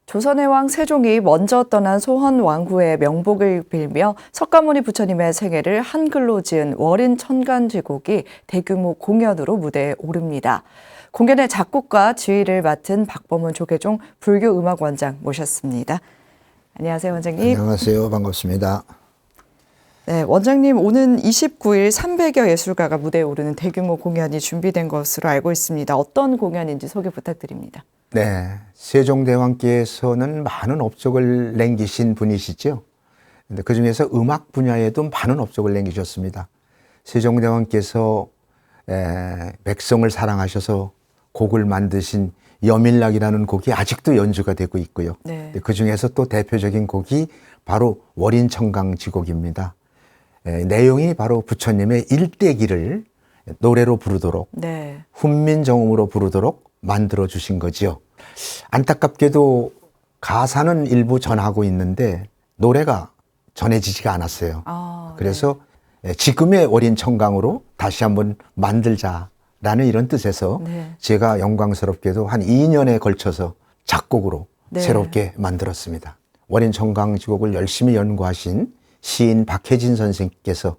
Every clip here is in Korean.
조선의 왕 세종이 먼저 떠난 소헌 왕후의 명복을 빌며 석가모니 부처님의 생애를 한글로 지은 월인 천간지곡이 대규모 공연으로 무대에 오릅니다. 공연의 작곡과 지휘를 맡은 박범훈 조계종 불교음악원장 모셨습니다. 안녕하세요, 원장님. 안녕하세요. 반갑습니다. 네, 원장님, 오는 29일 300여 예술가가 무대에 오르는 대규모 공연이 준비된 것으로 알고 있습니다. 어떤 공연인지 소개 부탁드립니다. 네, 세종대왕께서는 많은 업적을 남기신 분이시죠. 근데 그 중에서 음악 분야에도 많은 업적을 남기셨습니다. 세종대왕께서 백성을 사랑하셔서 곡을 만드신 여밀락이라는 곡이 아직도 연주가 되고 있고요. 네. 그 중에서 또 대표적인 곡이 바로 월인청강지곡입니다. 내용이 바로 부처님의 일대기를 노래로 부르도록 네. 훈민정음으로 부르도록 만들어 주신 거지요. 안타깝게도 가사는 일부 전하고 있는데 노래가 전해지지가 않았어요. 그래서 지금의 월인청강으로 다시 한번 만들자라는 이런 뜻에서 제가 영광스럽게도 한 2년에 걸쳐서 작곡으로 새롭게 만들었습니다. 월인청강지곡을 열심히 연구하신 시인 박혜진 선생님께서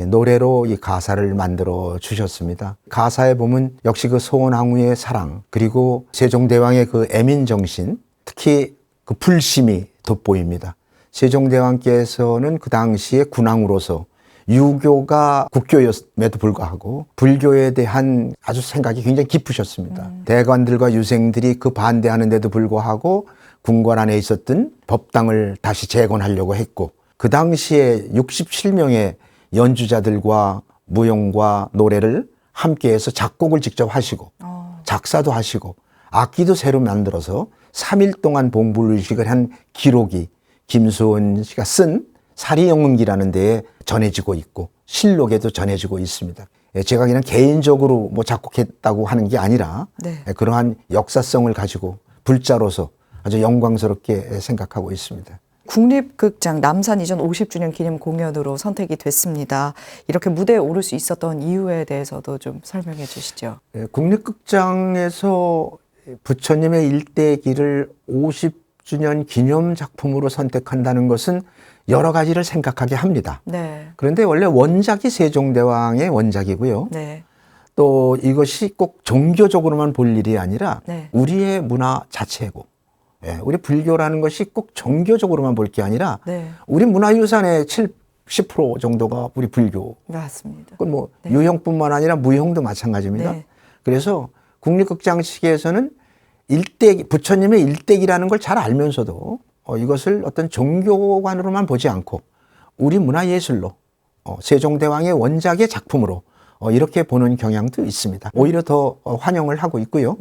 노래로 이 가사를 만들어 주셨습니다. 가사에 보면 역시 그 소원왕후의 사랑, 그리고 세종대왕의 그 애민정신, 특히 그 불심이 돋보입니다. 세종대왕께서는 그 당시에 군왕으로서 유교가 국교였음에도 불구하고 불교에 대한 아주 생각이 굉장히 깊으셨습니다. 대관들과 유생들이 그 반대하는데도 불구하고 궁궐 안에 있었던 법당을 다시 재건하려고 했고, 그 당시에 67명의 연주자들과 무용과 노래를 함께해서 작곡을 직접 하시고 작사도 하시고 악기도 새로 만들어서 3일 동안 봉불의식을 한 기록이 김수원 씨가 쓴 사리영흥기라는 데에 전해지고 있고 실록에도 전해지고 있습니다. 제가 그냥 개인적으로 뭐 작곡했다고 하는 게 아니라 그러한 역사성을 가지고 불자로서 아주 영광스럽게 생각하고 있습니다. 국립극장 남산 이전 50주년 기념 공연으로 선택이 됐습니다. 이렇게 무대에 오를 수 있었던 이유에 대해서도 좀 설명해 주시죠. 국립극장에서 부처님의 일대기를 50주년 기념 작품으로 선택한다는 것은 여러 가지를 생각하게 합니다. 그런데 원래 원작이 세종대왕의 원작이고요. 또 이것이 꼭 종교적으로만 볼 일이 아니라 우리의 문화 자체고, 우리 불교라는 것이 꼭 종교적으로만 볼 게 아니라 우리 문화유산의 70% 정도가 우리 불교. 맞습니다. 그건 뭐 유형뿐만 아니라 무형도 마찬가지입니다. 그래서 국립극장 측에서는 일대기, 부처님의 일대기라는 걸 잘 알면서도 이것을 어떤 종교관으로만 보지 않고 우리 문화예술로 세종대왕의 원작의 작품으로 이렇게 보는 경향도 있습니다. 오히려 더 환영을 하고 있고요.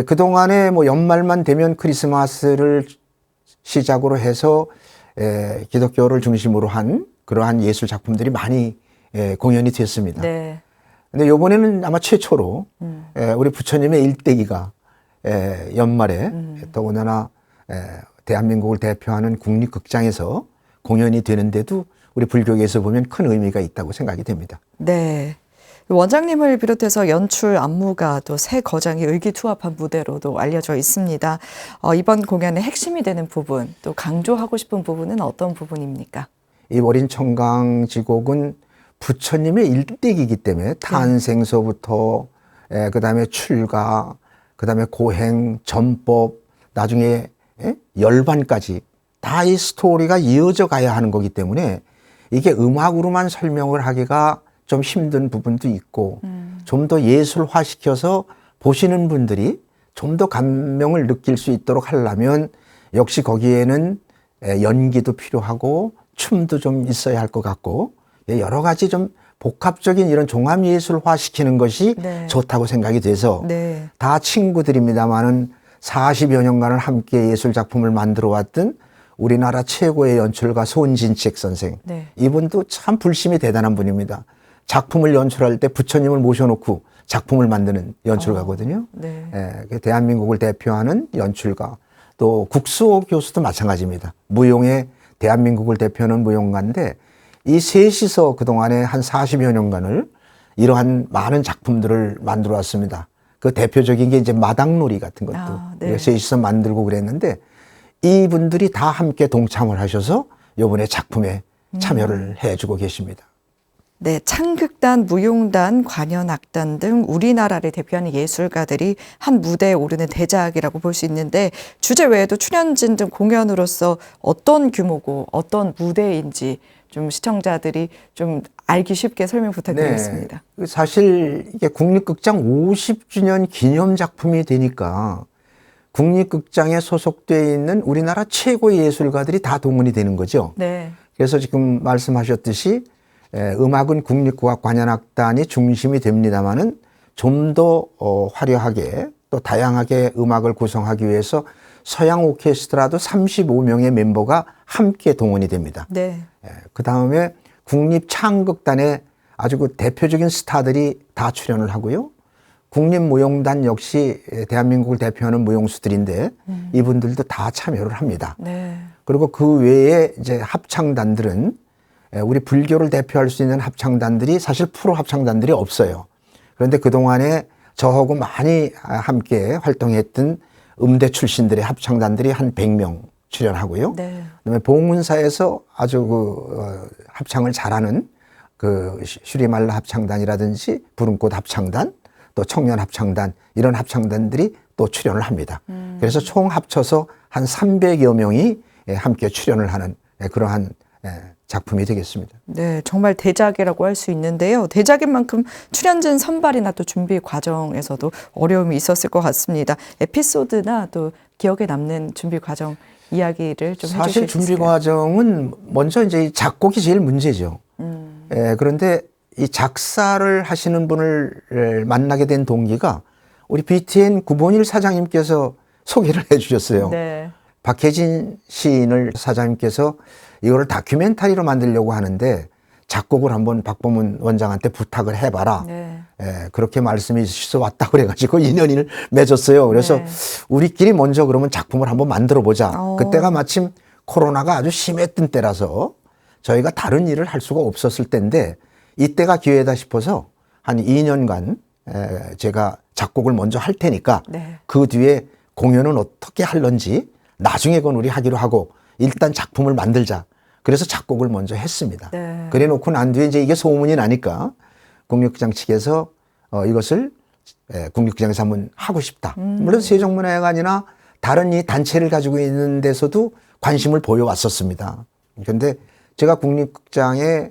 그동안에 뭐 연말만 되면 크리스마스를 시작으로 해서 기독교를 중심으로 한 그러한 예술 작품들이 많이 공연이 됐습니다. 근데 이번에는 아마 최초로 우리 부처님의 일대기가 연말에 더군다나 대한민국을 대표하는 국립극장에서 공연이 되는데도 우리 불교계에서 보면 큰 의미가 있다고 생각이 됩니다. 원장님을 비롯해서 연출, 안무가 또 새 거장이 의기투합한 무대로도 알려져 있습니다. 이번 공연의 핵심이 되는 부분, 또 강조하고 싶은 부분은 어떤 부분입니까? 이 월인청강지곡은 부처님의 일대기이기 때문에 탄생서부터 그다음에 출가, 그다음에 고행, 전법, 나중에 열반까지 다 이 스토리가 이어져 가야 하는 거기 때문에 이게 음악으로만 설명을 하기가 좀 힘든 부분도 있고 좀 더 예술화시켜서 보시는 분들이 좀 더 감명을 느낄 수 있도록 하려면 역시 거기에는 연기도 필요하고 춤도 좀 있어야 할 것 같고 여러 가지 좀 복합적인 이런 종합예술화 시키는 것이 좋다고 생각이 돼서 다 친구들입니다만은 40여 년간을 함께 예술작품을 만들어 왔던 우리나라 최고의 연출가 손진책 선생. 이분도 참 불심이 대단한 분입니다. 작품을 연출할 때 부처님을 모셔놓고 작품을 만드는 연출가거든요. 대한민국을 대표하는 연출가. 또 국수호 교수도 마찬가지입니다. 무용의 대한민국을 대표하는 무용가인데 이 셋이서 그동안에 한 40여 년간을 이러한 많은 작품들을 만들어 왔습니다. 그 대표적인 게 이제 마당놀이 같은 것도 네. 셋이서 만들고 그랬는데 이분들이 다 함께 동참을 하셔서 이번에 작품에 참여를 해주고 계십니다. 네, 창극단, 무용단, 관현악단 등 우리나라를 대표하는 예술가들이 한 무대에 오르는 대작이라고 볼 수 있는데 주제 외에도 출연진 등 공연으로서 어떤 규모고 어떤 무대인지 좀 시청자들이 좀 알기 쉽게 설명 부탁드리겠습니다. 네, 사실 이게 국립극장 50주년 기념 작품이 되니까 국립극장에 소속되어 있는 우리나라 최고의 예술가들이 다 동원이 되는 거죠. 네. 그래서 지금 말씀하셨듯이 음악은 국립국악관현악단이 중심이 됩니다마는 좀 더 화려하게 또 다양하게 음악을 구성하기 위해서 서양 오케스트라도 35명의 멤버가 함께 동원이 됩니다. 네. 그 다음에 국립창극단에 아주 그 대표적인 스타들이 다 출연을 하고요. 국립무용단 역시 대한민국을 대표하는 무용수들인데 이분들도 다 참여를 합니다. 네. 그리고 그 외에 이제 합창단들은 우리 불교를 대표할 수 있는 합창단들이 사실 프로 합창단들이 없어요. 그런데 그동안에 저하고 많이 함께 활동했던 음대 출신들의 합창단들이 한 100명 출연하고요. 네. 그다음에 봉은사에서 아주 합창을 잘하는 그 슈리말라 합창단이라든지 부름꽃 합창단 또 청년 합창단 이런 합창단들이 또 출연을 합니다. 그래서 총 합쳐서 한 300여 명이 함께 출연을 하는 그러한 작품이 되겠습니다. 네, 정말 대작이라고 할 수 있는데요. 대작인 만큼 출연진 선발이나 또 준비 과정에서도 어려움이 있었을 것 같습니다. 에피소드나 또 기억에 남는 준비 과정 이야기를 좀 해주실 수 있을까요? 사실 준비 과정은 먼저 이제 작곡이 제일 문제죠. 그런데 이 작사를 하시는 분을 만나게 된 동기가 우리 BTN 구본일 사장님께서 소개를 해 주셨어요. 네. 박혜진 시인을 사장님께서 이거를 다큐멘터리로 만들려고 하는데 작곡을 한번 박범은 원장한테 부탁을 해봐라. 네. 그렇게 말씀이 주셔서 왔다 그래가지고 인연을 맺었어요. 그래서 네. 우리끼리 먼저 그러면 작품을 한번 만들어 보자. 그때가 마침 코로나가 아주 심했던 때라서 저희가 다른 일을 할 수가 없었을 때인데 이때가 기회다 싶어서 한 2년간 제가 작곡을 먼저 할 테니까 네. 그 뒤에 공연은 어떻게 할런지 나중에 그건 우리 하기로 하고 일단 작품을 만들자. 그래서 작곡을 먼저 했습니다. 네. 그래 놓고 난 뒤에 이제 이게 소문이 나니까 국립극장 측에서 이것을 국립극장에서 한번 하고 싶다. 물론 세종문화회관이나 다른 이 단체를 가지고 있는 데서도 관심을 보여왔었습니다. 그런데 제가 국립극장에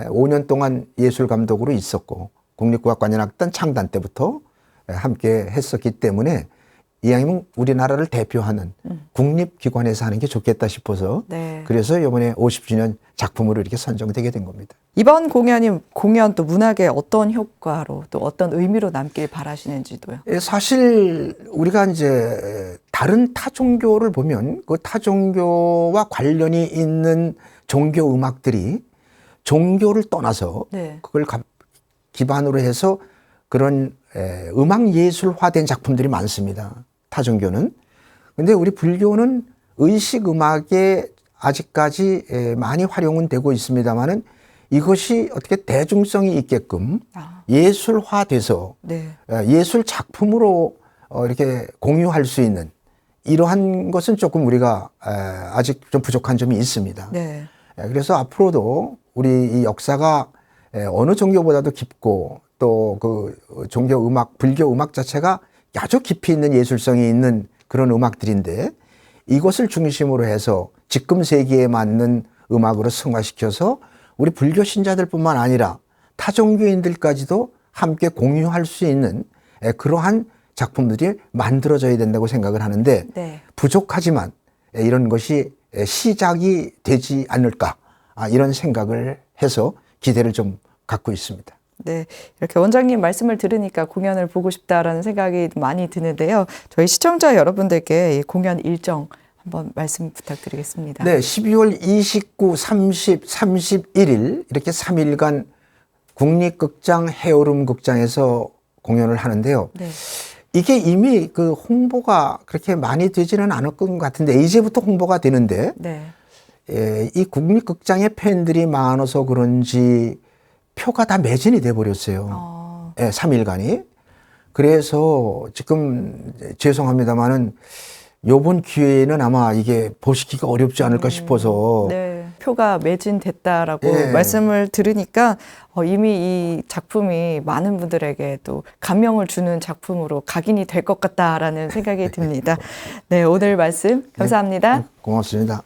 5년 동안 예술감독으로 있었고 국립국악관현악단 창단 때부터 함께 했었기 때문에 이왕이면 우리나라를 대표하는 국립기관에서 하는 게 좋겠다 싶어서 네. 그래서 이번에 50주년 작품으로 이렇게 선정되게 된 겁니다. 이번 공연 또 문학에 어떤 효과로 또 어떤 의미로 남길 바라시는지도요. 사실 우리가 이제 다른 타 종교를 보면 그 타 종교와 관련이 있는 종교 음악들이 종교를 떠나서 네. 그걸 기반으로 해서 그런 음악 예술화된 작품들이 많습니다. 타 종교는. 근데 우리 불교는 의식 음악에 아직까지 많이 활용은 되고 있습니다만은 이것이 어떻게 대중성이 있게끔 예술화돼서 네. 예술 작품으로 이렇게 공유할 수 있는 이러한 것은 조금 우리가 아직 좀 부족한 점이 있습니다. 네. 그래서 앞으로도 우리 이 역사가 어느 종교보다도 깊고 또 그 종교 음악, 불교 음악 자체가 아주 깊이 있는 예술성이 있는 그런 음악들인데 이것을 중심으로 해서 지금 세기에 맞는 음악으로 승화시켜서 우리 불교 신자들뿐만 아니라 타 종교인들까지도 함께 공유할 수 있는 그러한 작품들이 만들어져야 된다고 생각을 하는데 네. 부족하지만 이런 것이 시작이 되지 않을까 이런 생각을 해서 기대를 좀 갖고 있습니다. 네, 이렇게 원장님 말씀을 들으니까 공연을 보고 싶다라는 생각이 많이 드는데요. 저희 시청자 여러분들께 이 공연 일정 한번 말씀 부탁드리겠습니다. 네, 12월 29, 30, 31일 이렇게 3일간 국립극장 해오름극장에서 공연을 하는데요. 네. 이게 이미 그 홍보가 그렇게 많이 되지는 않을 것 같은데 이제부터 홍보가 되는데 네. 이 국립극장의 팬들이 많아서 그런지 표가 다 매진이 돼 버렸어요. 3일간이. 그래서 지금 죄송합니다만은 요번 기회에는 아마 이게 보시기가 어렵지 않을까 싶어서 네, 표가 매진됐다라고 예. 말씀을 들으니까 이미 이 작품이 많은 분들에게 또 감명을 주는 작품으로 각인이 될 것 같다라는 생각이 듭니다. 네, 오늘 말씀 감사합니다. 고맙습니다.